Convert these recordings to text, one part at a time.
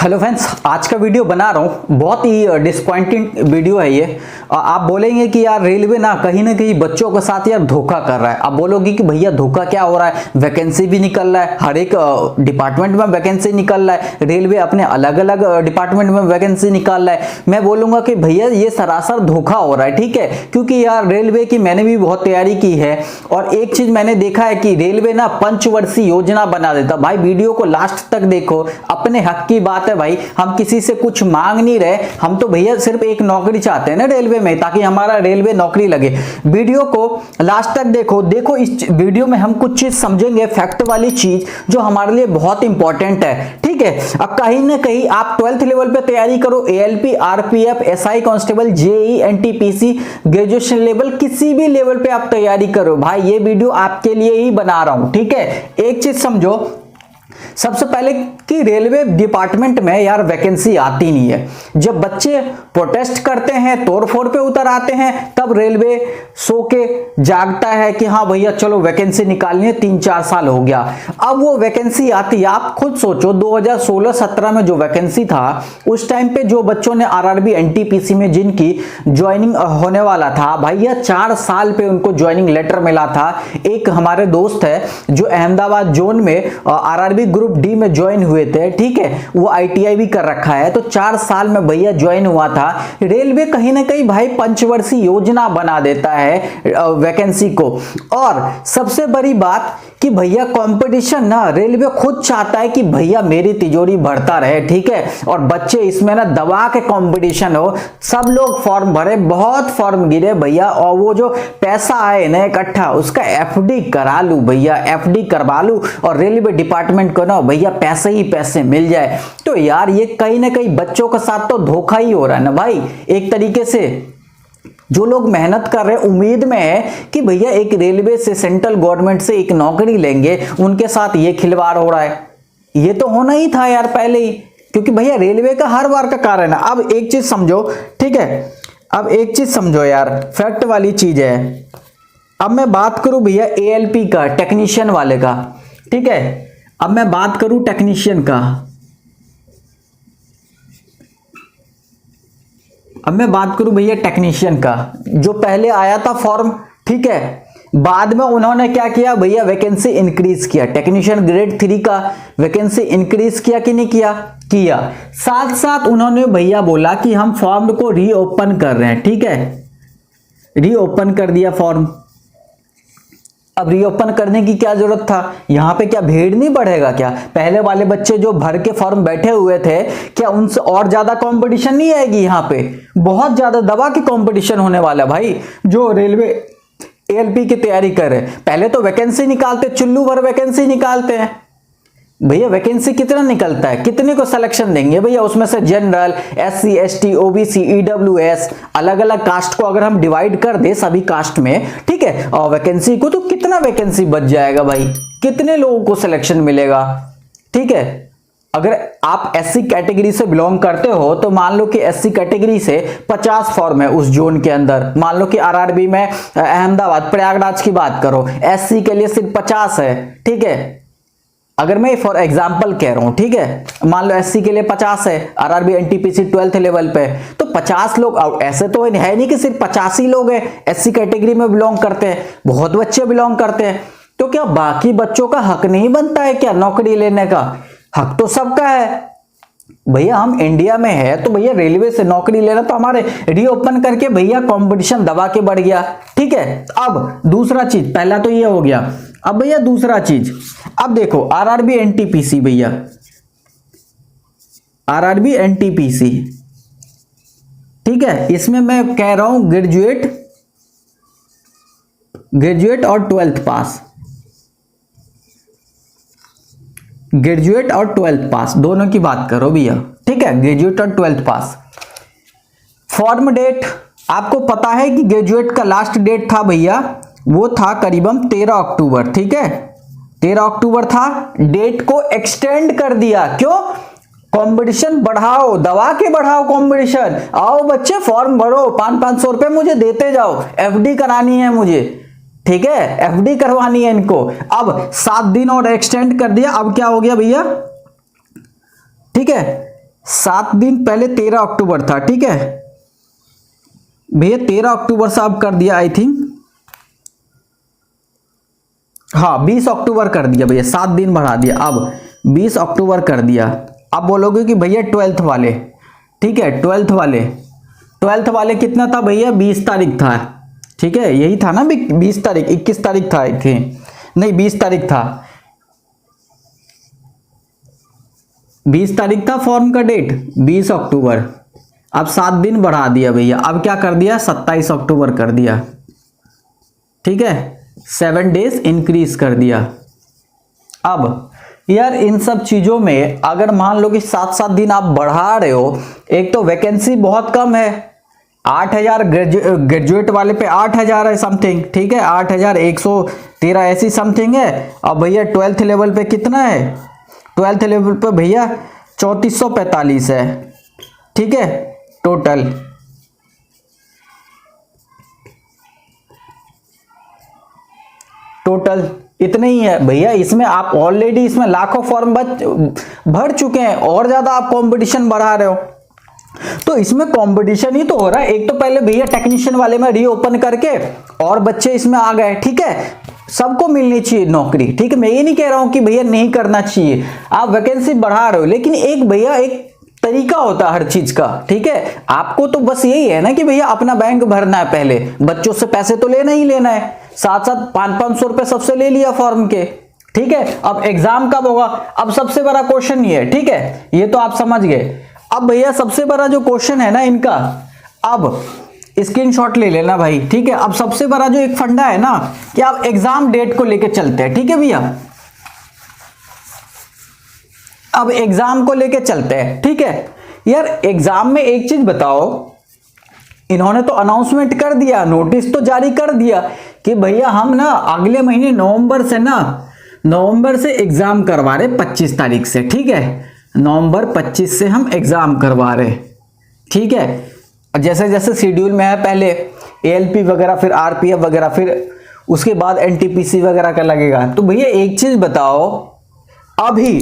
Hello friends, आज का video बना रहा हूँ। बहुत ही डिसपॉइंटिंग वीडियो है ये। आप बोलेंगे कि यार रेलवे ना कहीं बच्चों के साथ यार धोखा कर रहा है। आप बोलोगे कि भैया धोखा क्या हो रहा है, वैकेंसी भी निकल रहा है, हर एक डिपार्टमेंट में वैकेंसी निकल रहा है, रेलवे अपने अलग अलग डिपार्टमेंट में वैकेंसी निकाल रहा है। मैं बोलूंगा कि भैया ये सरासर धोखा हो रहा है, ठीक है। क्योंकि यार रेलवे की मैंने भी बहुत तैयारी की है और एक चीज मैंने देखा है कि रेलवे ना पंचवर्षीय योजना बना देता। भाई वीडियो को लास्ट तक देखो, अपने हक की बात है भाई। हम किसी से कुछ मांग नहीं रहे, हम तो भैया सिर्फ एक नौकरी चाहते हैं ना रेलवे में, ताकि हमारा रेलवे नौकरी लगे। वीडियो को लास्ट तक देखो इस वीडियो में हम कुछ चीज समझेंगे, फैक्ट वाली चीज जो हमारे लिए बहुत इंपॉर्टेंट है, ठीक है। अब कहीं ना कहीं आप 12th लेवल पे तैयारी करो, ALP, RPF, SI constable, JE, NTPC, graduation level, किसी भी लेवल पे आप तैयारी करो भाई, ये वीडियो आपके लिए ही बना रहा हूं, ठीक है। एक चीज समझो, सबसे पहले कि रेलवे डिपार्टमेंट में यार वैकेंसी आती नहीं है। जब बच्चे प्रोटेस्ट करते हैं, तोड़फोड़ पे उतर आते हैं, तब रेलवे सो के जागता है कि हाँ भैया चलो वैकेंसी निकालनी है। 3-4 साल हो गया, अब वो वैकेंसी आती है। आप खुद सोचो 2016-17 में जो वैकेंसी था, उस टाइम पे जो बच्चों ने आरआरबी एनटीपीसी में जिनकी ज्वाइनिंग होने वाला था, भैया 4 साल पे उनको ज्वाइनिंग लेटर मिला था। एक हमारे दोस्त है जो अहमदाबाद जोन में आरआरबी ग्रुप डी में ज्वाइन हुए थे, ठीक है, वो आईटीआई भी कर रखा है, तो 4 साल में भैया ज्वाइन हुआ था। रेलवे कहीं ना कहीं भाई पंचवर्षीय योजना बना देता है वैकेंसी को। और सबसे बड़ी बात कि भैया कंपटीशन ना रेलवे खुद चाहता है कि भैया मेरी तिजोरी भरता रहे, ठीक है, और बच्चे इसमें ना दबा के कंपटीशन हो। सब लोग फॉर्म भरे, बहुत फॉर्म गिरे भैया, और वो जो पैसा आए ना इकट्ठा, उसका एफडी करा लूं भैया, एफडी करवा लूं और रेलवे डिपार्टमेंट को ना भैया पैसे ही पैसे मिल जाए। तो यार ये कहीं ना कहीं बच्चों के साथ तो धोखा ही हो रहा है ना भाई। एक तरीके से जो लोग मेहनत कर रहे हैं, उम्मीद में है कि भैया एक रेलवे से, सेंट्रल गवर्नमेंट से एक नौकरी लेंगे, उनके साथ ये खिलवाड़ हो रहा है। ये तो होना ही था यार पहले ही, क्योंकि भैया रेलवे का हर बार का कारण है। अब एक चीज समझो, ठीक है, अब एक चीज समझो यार, फैक्ट वाली चीज है। अब मैं बात करूं भैया एएलपी का, टेक्नीशियन वाले का, ठीक है। अब मैं बात करूं टेक्नीशियन का, अब मैं बात करूं भैया टेक्नीशियन का, जो पहले आया था फॉर्म, ठीक है, बाद में उन्होंने क्या किया भैया, वैकेंसी इंक्रीज किया। टेक्नीशियन ग्रेड 3 का वैकेंसी इंक्रीज किया कि नहीं किया? किया। साथ साथ उन्होंने भैया बोला कि हम फॉर्म को रीओपन कर रहे हैं, ठीक है, रीओपन कर दिया फॉर्म। अब रीओपन करने की क्या जरूरत था? यहां पे क्या भीड़ नहीं बढ़ेगा क्या? पहले वाले बच्चे जो भर के फॉर्म बैठे हुए थे, क्या उनसे और ज्यादा कंपटीशन नहीं आएगी? यहां पे बहुत ज्यादा दबा के कंपटीशन होने वाला है भाई। जो रेलवे एएलपी की तैयारी कर रहे, पहले तो वैकेंसी निकालते, चुल्लू भर वैकेंसी निकालते हैं भैया। वैकेंसी कितना निकलता है, कितने को सिलेक्शन देंगे भैया? उसमें से general, SC, ST, OBC, EWS, अलग अलग कास्ट को अगर हम डिवाइड कर दे सभी कास्ट में, ठीक है, और वैकेंसी को, तो कितना वैकेंसी बच जाएगा भाई? कितने लोगों को सिलेक्शन मिलेगा? ठीक है, अगर आप एससी कैटेगरी से बिलोंग करते हो तो मान लो कि एससी कैटेगरी से 50 फॉर्म है उस जोन के अंदर। मान लो कि आरआरबी में अहमदाबाद, प्रयागराज की बात करो, एससी के लिए सिर्फ 50 है, ठीक है, अगर मैं फॉर एग्जांपल कह रहा हूं, ठीक है, मान लो एससी के लिए 50 है, आरआरबी एनटीपीसी 12th लेवल पे, तो 50 लोग, ऐसे तो है नहीं कि सिर्फ 50 ही लोग हैं एससी कैटेगरी में बिलोंग करते हैं, बहुत बच्चे बिलोंग करते हैं। तो क्या बाकी बच्चों का हक नहीं बनता है क्या नौकरी लेने का? हक तो सबका है भैया। हम इंडिया में है तो भैया रेलवे से नौकरी लेना, तो हमारे रीओपन करके भैया कंपटीशन दबा के बढ़ गया, ठीक है। अब दूसरा चीज, पहला तो ये हो गया, अब भैया दूसरा चीज, अब देखो आरआरबी एनटीपीसी भैया, आरआरबी एनटीपीसी, ठीक है, इसमें मैं कह रहा हूं ग्रेजुएट और 12th पास, ग्रेजुएट और 12th पास दोनों की बात करो भैया, ठीक है, ग्रेजुएट और 12th पास। फॉर्म डेट आपको पता है कि ग्रेजुएट का लास्ट डेट था भैया, वो था करीबन 13 अक्टूबर, ठीक है, 13 अक्टूबर था। डेट को एक्सटेंड कर दिया, क्यों? कंपटीशन बढ़ाओ, दबा के बढ़ाओ कंपटीशन। आओ बच्चे फॉर्म भरो, 500-500 रुपए मुझे देते जाओ, एफडी करानी है मुझे, ठीक है, एफडी करवानी है इनको। अब 7 दिन और एक्सटेंड कर दिया। अब क्या हो गया भैया, ठीक है, 7 दिन पहले 13 अक्टूबर था, ठीक है भैया, 13 अक्टूबर से अब कर दिया आई थिंक, हाँ 20 अक्टूबर कर दिया भैया, 7 दिन बढ़ा दिया, अब 20 अक्टूबर कर दिया। अब बोलोगे कि भैया 12th वाले, ठीक है 12th वाले कितना था भैया, 20 तारीख था, ठीक है यही था ना 20 तारीख, 21 तारीख था थी, नहीं 20 तारीख था, 20 तारीख था फॉर्म का डेट, 20 अक्टूबर। अब 7 दिन बढ़ा दिया भैया, अब क्या कर दिया 27 अक्टूबर कर दिया, ठीक है 7 डेज इंक्रीज कर दिया। अब यार इन सब चीजों में अगर मान लो कि 7-7 दिन आप बढ़ा रहे हो, एक तो वैकेंसी बहुत कम है, 8000 ग्रेजुएट वाले पे 8000 है समथिंग, ठीक है 8113 ऐसी समथिंग है। अब भैया 12th लेवल पे कितना है, 12th लेवल पे भैया 3445 है, ठीक है टोटल इतने ही है भैया। इसमें आप ऑलरेडी इसमें लाखों फॉर्म भर चुके हैं और ज्यादा आप कंपटीशन बढ़ा रहे हो, तो इसमें कंपटीशन ही तो हो रहा है। एक तो पहले भैया टेक्नीशियन वाले में रीओपन करके और बच्चे इसमें आ गए, ठीक है सबको मिलनी चाहिए नौकरी, ठीक है मैं ये नहीं कह रहा हूं कि भैया नहीं करना चाहिए, आप वैकेंसी बढ़ा रहे हो, लेकिन एक भैया एक तरीका होता है हर चीज का, ठीक है आपको तो बस यही है ना कि भैया अपना बैंक भरना है, पहले बच्चों से पैसे तो लेना ही लेना है, साथ साथ 500-500 रुपए सबसे ले लिया फॉर्म के, ठीक है। अब एग्जाम कब होगा, अब सबसे बड़ा क्वेश्चन ये है, ठीक है ये तो आप समझ गए। अब भैया सबसे बड़ा जो क्वेश्चन है ना इनका, अब स्क्रीनशॉट ले लेना भाई, ठीक है। अब सबसे बड़ा जो एक फंडा है ना कि आप एग्जाम डेट को लेके चलते हैं, ठीक है भैया, अब एग्जाम को लेके चलते हैं, ठीक है यार। एग्जाम में एक चीज बताओ, इन्होंने तो अनाउंसमेंट कर दिया, नोटिस तो जारी कर दिया कि भैया हम ना अगले महीने नवंबर से एग्जाम करवा रहे 25 तारीख से, ठीक है नवंबर 25 से हम एग्जाम करवा रहे, ठीक है। जैसे जैसे शेड्यूल में है, पहले एएलपी वगैरह, फिर आरपीएफ वगैरह, फिर उसके बाद एनटीपीसी वगैरह का लगेगा। तो भैया एक चीज बताओ, अभी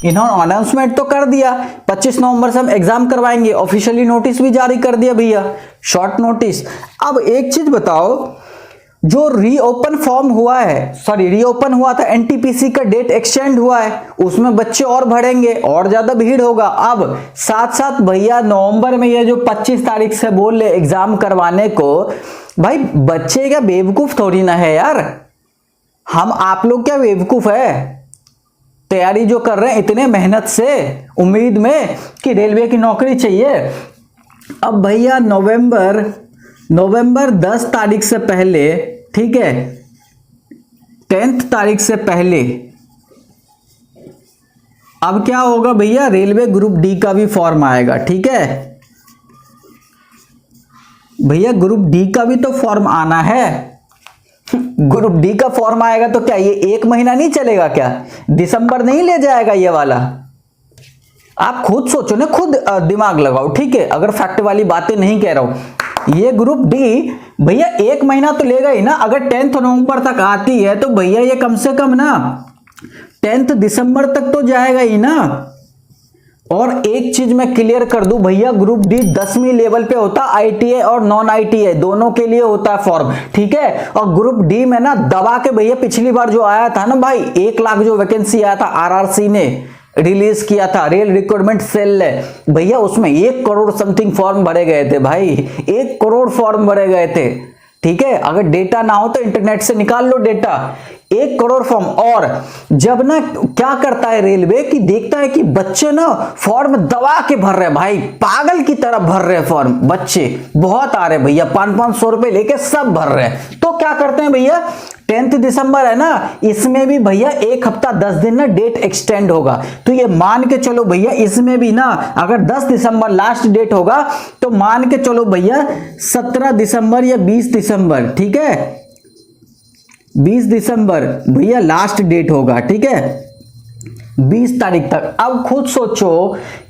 इन्होंने अनाउंसमेंट तो कर दिया 25 नवंबर से हम एग्जाम करवाएंगे, ऑफिशियली नोटिस भी जारी कर दिया भैया, शॉर्ट नोटिस। अब एक चीज बताओ, जो रीओपन फॉर्म हुआ है, रीओपन हुआ था एनटीपीसी का डेट एक्सटेंड हुआ है, उसमें बच्चे और बढ़ेंगे और ज्यादा भीड़ होगा। अब साथ साथ भैया नवंबर में ये जो 25 तारीख से बोल रहे एग्जाम करवाने को, भाई बच्चे क्या बेवकूफ थोड़ी ना है यार, हम आप लोग क्या बेवकूफ है, तैयारी जो कर रहे हैं इतने मेहनत से, उम्मीद में कि रेलवे की नौकरी चाहिए। अब भैया नवंबर 10 तारीख से पहले, ठीक है 10th तारीख से पहले, अब क्या होगा भैया, रेलवे ग्रुप डी का भी फॉर्म आएगा, ठीक है भैया ग्रुप डी का भी तो फॉर्म आना है। ग्रुप डी का फॉर्म आएगा तो क्या ये 1 महीना नहीं चलेगा क्या, दिसंबर नहीं ले जाएगा ये वाला, आप खुद सोचो ना, खुद दिमाग लगाओ, ठीक है अगर फैक्ट वाली बातें नहीं कह रहा हूं। ये ग्रुप डी भैया 1 महीना तो लेगा ही ना, अगर 10th नवंबर तक आती है तो भैया ये कम से कम ना 10th दिसंबर तक तो जाएगा ही ना। और एक चीज मैं क्लियर कर दूं भैया, ग्रुप डी 10वीं लेवल पे होता है, आईटीआई और नॉन आईटीआई दोनों के लिए होता है फॉर्म, ठीक है। और ग्रुप डी में ना दबा के भैया पिछली बार जो आया था ना भाई, 1 लाख जो वैकेंसी आया था आरआरसी ने रिलीज किया था, रेल रिक्रूटमेंट सेल ने, भैया उसमें 1 करोड़ समथिंग फॉर्म भरे गए थे भाई, 1 करोड़ फॉर्म भरे गए थे, ठीक है। अगर डेटा ना हो तो इंटरनेट से निकाल लो डेटा, 1 करोड़ फॉर्म। और जब ना क्या करता है रेलवे कि देखता है कि बच्चे ना फॉर्म दबा के भर रहे हैं भाई, पागल की तरह भर रहे हैं फॉर्म, बच्चे बहुत आ रहे हैं भैया, 500-500 रुपए लेके सब भर रहे हैं, तो क्या करते हैं भैया 10th दिसंबर है ना, इसमें भी भैया 1 हफ्ता 10 दिन ना डेट एक्सटेंड होगा। तो ये मान के चलो भैया इसमें भी ना अगर 10 दिसंबर लास्ट डेट होगा तो मान के चलो भैया 17 दिसंबर या 20 दिसंबर, ठीक है 20 दिसंबर भैया लास्ट डेट होगा, ठीक है 20 तारीख तक। अब खुद सोचो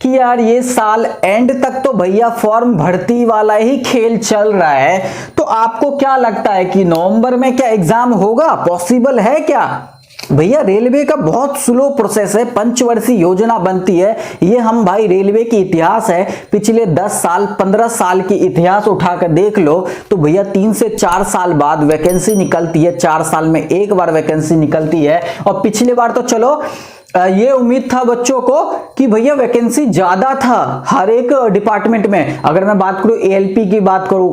कि यार ये साल एंड तक तो भैया फॉर्म भर्ती वाला ही खेल चल रहा है, तो आपको क्या लगता है कि नवंबर में क्या एग्जाम होगा, पॉसिबल है क्या? भैया रेलवे का बहुत स्लो प्रोसेस है, पंचवर्षीय योजना बनती है। ये हम भाई रेलवे की इतिहास है, पिछले 10 साल 15 साल की इतिहास उठाकर देख लो तो भैया 3 से 4 साल बाद वैकेंसी निकलती है, 4 साल में एक बार वैकेंसी निकलती है। और पिछली बार तो चलो ये उम्मीद था बच्चों को कि भैया वैकेंसी ज्यादा था हर एक डिपार्टमेंट में। अगर मैं बात करूं एएलपी की बात करूं,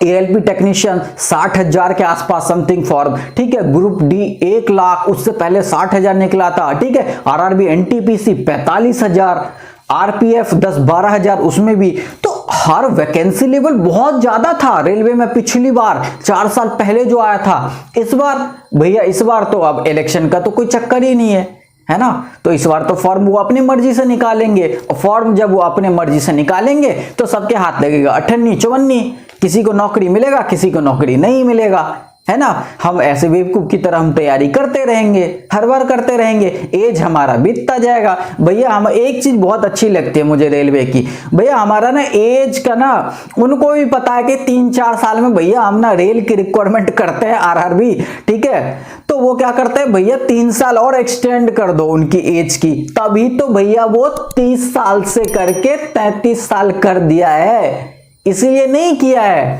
एएलपी टेक्नीशियन 60,000 के आसपास समथिंग फॉर्म, ठीक है। ग्रुप डी 1 लाख, उससे पहले 60,000 निकला था, ठीक है। आरआरबी एनटीपीसी 45,000, आरपीएफ 10-12,000 उसमें भी। तो हर वैकेंसी लेवल बहुत ज्यादा था रेलवे में पिछली बार, 4 साल पहले जो आया था। इस बार भैया, इस बार तो अब इलेक्शन का तो कोई चक्कर ही नहीं है ना। तो इस बार तो फॉर्म वो अपनी मर्जी से निकालेंगे, और फॉर्म जब वो अपने मर्जी से निकालेंगे तो सबके हाथ लगेगा अठन्नी चवन्नी, किसी को नौकरी मिलेगा, किसी को नौकरी नहीं मिलेगा, है ना। हम ऐसे बेवकूफ की तरह हम तैयारी करते रहेंगे, हर बार करते रहेंगे, एज हमारा बीतता जाएगा। भैया हम एक चीज बहुत अच्छी लगती है मुझे रेलवे की, भैया हमारा ना एज का ना, उनको भी पता है कि 3-4 साल में भैया हम ना रेल की रिक्वायरमेंट करते हैं आरआरबी, ठीक है। तो वो क्या करते हैं भैया, 3 साल और एक्सटेंड कर दो उनकी एज की, तभी तो भैया वो 30 साल से करके 33 साल कर दिया है, इसीलिए नहीं किया है,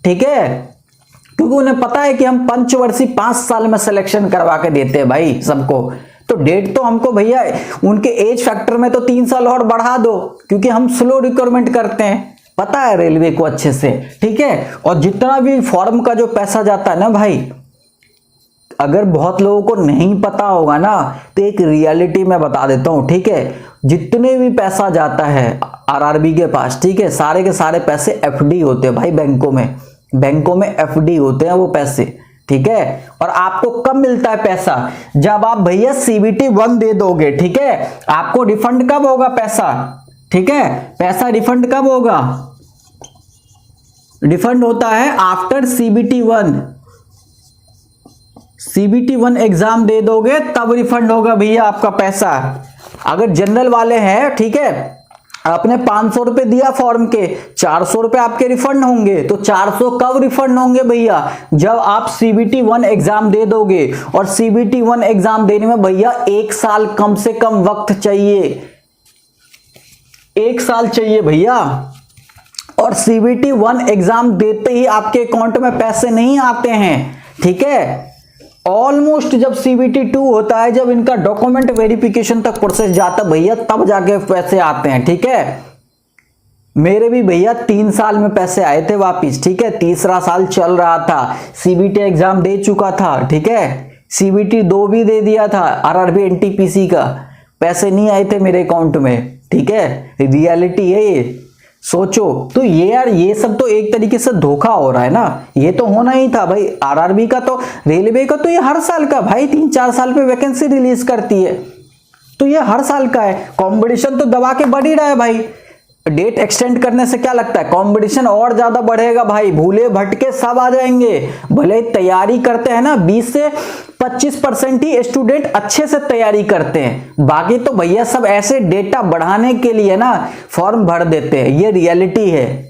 ठीक है। क्योंकि उन्हें पता है कि हम पंचवर्षीय 5 साल में सिलेक्शन करवा के देते हैं भाई सबको। तो डेट तो हमको भैया उनके एज फैक्टर में तो 3 साल और बढ़ा दो, क्योंकि हम स्लो रिक्वायरमेंट करते हैं, पता है रेलवे को अच्छे से, ठीक है। और जितना भी फॉर्म का जो पैसा जाता है ना भाई, अगर बहुत लोगों को नहीं पता होगा ना तो एक रियलिटी मैं बता देता हूं, ठीक है। जितने भी पैसा जाता है आरआरबी के पास, ठीक है, सारे के सारे पैसे एफडी होते हैं भाई बैंकों में एफडी होते हैं वो पैसे, ठीक है। और आपको कब मिलता है पैसा, जब आप भैया सीबीटी 1 दे दोगे, ठीक है। आपको रिफंड कब होगा पैसा, ठीक है। पैसा रिफंड कब होगा, रिफंड होता है आफ्टर सीबीटी 1 एग्जाम दे दोगे तब रिफंड होगा भैया आपका पैसा। अगर जनरल वाले हैं, ठीक है, आपने 500 रुपए दिया फॉर्म के, 400 रुपए आपके रिफंड होंगे। तो 400 कब रिफंड होंगे भैया, जब आप सीबीटी 1 एग्जाम दे दोगे। और सीबीटी 1 एग्जाम देने में भैया 1 साल कम से कम वक्त चाहिए, 1 साल चाहिए भैया। और सीबीटी 1 एग्जाम देते ही आपके अकाउंट में पैसे नहीं आते हैं, ठीक है। ऑलमोस्ट जब सीबीटी 2 होता है, जब इनका डॉक्यूमेंट वेरिफिकेशन तक प्रोसेस जाता है भैया, तब जाके पैसे आते हैं, ठीक है। मेरे भी भैया 3 साल में पैसे आए थे वापिस, ठीक है। तीसरा साल चल रहा था, सीबीटी एग्जाम दे चुका था, ठीक है। सीबीटी 2 भी दे दिया था, आरआरबी एनटीपीसी का, पैसे नहीं आए थे मेरे अकाउंट में, ठीक है। रियलिटी है ये, सोचो। तो ये यार, ये सब तो एक तरीके से धोखा हो रहा है ना, ये तो होना ही था भाई। आरआरबी का तो, रेलवे का तो ये हर साल का भाई 3-4 साल पे वैकेंसी रिलीज करती है, तो ये हर साल का है। कंपटीशन तो दबा के बढ़ ही रहा है भाई, डेट एक्सटेंड करने से क्या लगता है, कंपटीशन और ज्यादा बढ़ेगा भाई, भूले भटके सब आ जाएंगे। भले तैयारी करते हैं ना, 20 से 25% ही स्टूडेंट अच्छे से तैयारी करते हैं, बाकी तो भैया सब ऐसे डेटा बढ़ाने के लिए ना फॉर्म भर देते हैं। ये रियलिटी है।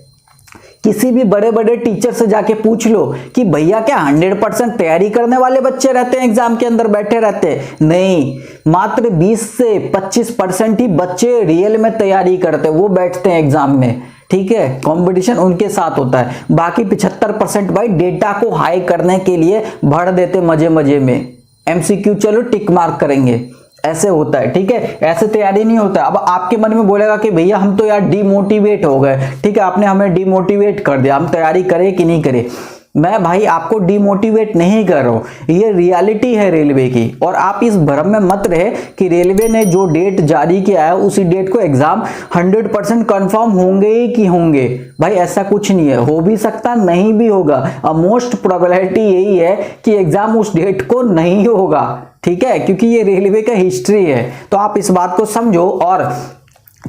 किसी भी बड़े बड़े टीचर से जाके पूछ लो कि भैया क्या 100% तैयारी करने वाले बच्चे रहते हैं एग्जाम के अंदर बैठे रहते हैं, नहीं, मात्र 20 से 25% ही बच्चे रियल में तैयारी करते हैं, वो बैठते हैं एग्जाम में, ठीक है। कंपटीशन उनके साथ होता है, बाकी 75% भाई डेटा को हाई करने के लिए भर देते मजे मजे में। एमसीक्यू चलो टिक मार्क करेंगे, ऐसे होता है, ठीक है। ऐसे तैयारी नहीं होता। अब आपके मन में बोलेगा कि भैया हम तो यार डिमोटिवेट हो गए, ठीक है, आपने हमें डिमोटिवेट कर दिया, हम तैयारी करें कि नहीं करें। मैं भाई आपको डिमोटिवेट नहीं कर रहा हूं, ये रियलिटी है रेलवे की। और आप इस भ्रम में मत रहे कि रेलवे ने जो डेट जारी किया है उसी डेट को एग्जाम 100% कंफर्म होंगे ही कि होंगे, भाई ऐसा कुछ नहीं है, हो भी सकता नहीं भी होगा। मोस्ट प्रोबेबिलिटी यही है कि एग्जाम उस डेट को नहीं होगा, ठीक है, क्योंकि ये रेलवे का हिस्ट्री है। तो आप इस बात को समझो और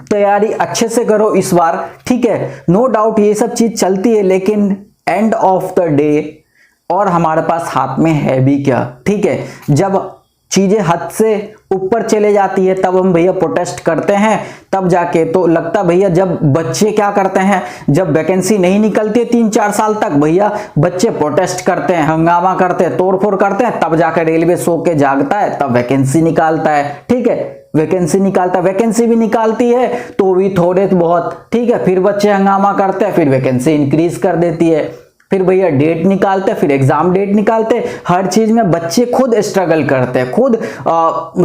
तैयारी अच्छे से करो इस बार, ठीक है। नो डाउट ये सब चीज चलती है, लेकिन एंड ऑफ द डे और हमारे पास हाथ में है भी क्या, ठीक है। जब चीजें हद से ऊपर चले जाती है तब हम भैया प्रोटेस्ट करते हैं, तब जाके तो लगता भैया जब बच्चे क्या करते हैं, जब वैकेंसी नहीं निकलती 3-4 साल तक भैया बच्चे प्रोटेस्ट करते हैं, हंगामा करते हैं, तोड़फोड़ करते हैं, तब जाकर रेलवे सो के जागता है, तब वैकेंसी निकालता है। ठीक है, वैकेंसी निकालता है, वैकेंसी भी निकालती है तो भी थोड़े बहुत, ठीक है, फिर बच्चे हंगामा करते हैं, फिर वैकेंसी इंक्रीज कर देती है, फिर भैया डेट निकालते हैं, फिर एग्जाम डेट निकालते हैं, हर चीज में बच्चे खुद स्ट्रगल करते हैं, खुद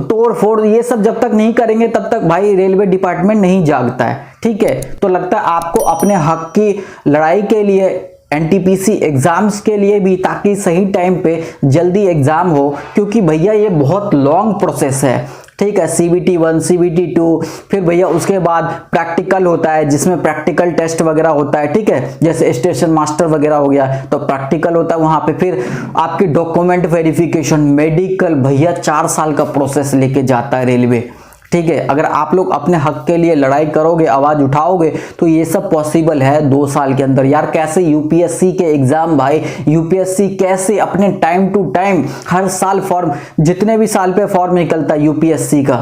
तोड़ फोड़ ये सब जब तक नहीं करेंगे तब तक भाई रेलवे डिपार्टमेंट नहीं जागता है। ठीक है, तो लगता है आपको अपने हक की लड़ाई के लिए एनटीपीसी एग्जाम्स के लिए भी, ताकि सही टाइम पे जल्दी एग्जाम हो, क्योंकि भैया ये बहुत लॉन्ग प्रोसेस है। ठीक है, CBT 1 CBT 2, फिर भैया उसके बाद प्रैक्टिकल होता है जिसमें प्रैक्टिकल टेस्ट वगैरह होता है। ठीक है, जैसे स्टेशन मास्टर वगैरह हो गया तो प्रैक्टिकल होता है वहां पे, फिर आपकी डॉक्यूमेंट वेरिफिकेशन, मेडिकल, भैया 4 साल का प्रोसेस लेके जाता है रेलवे। ठीक है, अगर आप लोग अपने हक के लिए लड़ाई करोगे, आवाज उठाओगे तो ये सब पॉसिबल है 2 साल के अंदर। यार कैसे यूपीएससी के एग्जाम भाई, यूपीएससी कैसे अपने टाइम टू टाइम हर साल फॉर्म, जितने भी साल पे फॉर्म निकलता है यूपीएससी का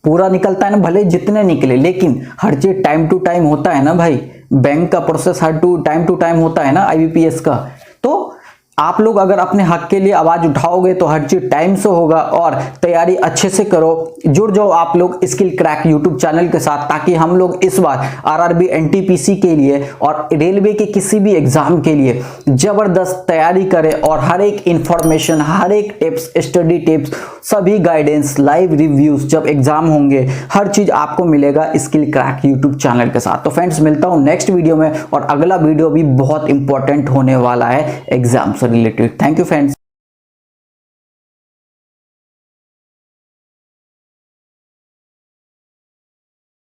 पूरा निकलता है ना, भले जितने निकले, लेकिन हर चीज टाइम टू टाइम होता है ना भाई। बैंक का प्रोसेस हर टाइम टू टाइम होता है ना, IBPS का। तो आप लोग अगर अपने हक के लिए आवाज उठाओगे तो हर चीज टाइम से होगा, और तैयारी अच्छे से करो। जुड़ जाओ आप लोग स्किल क्रैक यूट्यूब चैनल के साथ, ताकि हम लोग इस बार RRB NTPC के लिए और रेलवे के किसी भी एग्जाम के लिए जबरदस्त तैयारी करें, और हर एक इंफॉर्मेशन, हर एक टिप्स, स्टडी टिप्स, सभी गाइडेंस, लाइव रिव्यूज जब एग्जाम होंगे, हर चीज आपको मिलेगा स्किल क्रैक यूट्यूब चैनल के साथ। तो फ्रेंड्स, मिलता हूं नेक्स्ट वीडियो में, और अगला वीडियो भी बहुत इंपॉर्टेंट होने वाला है एग्जाम से रिलेटेड। Thank you friends.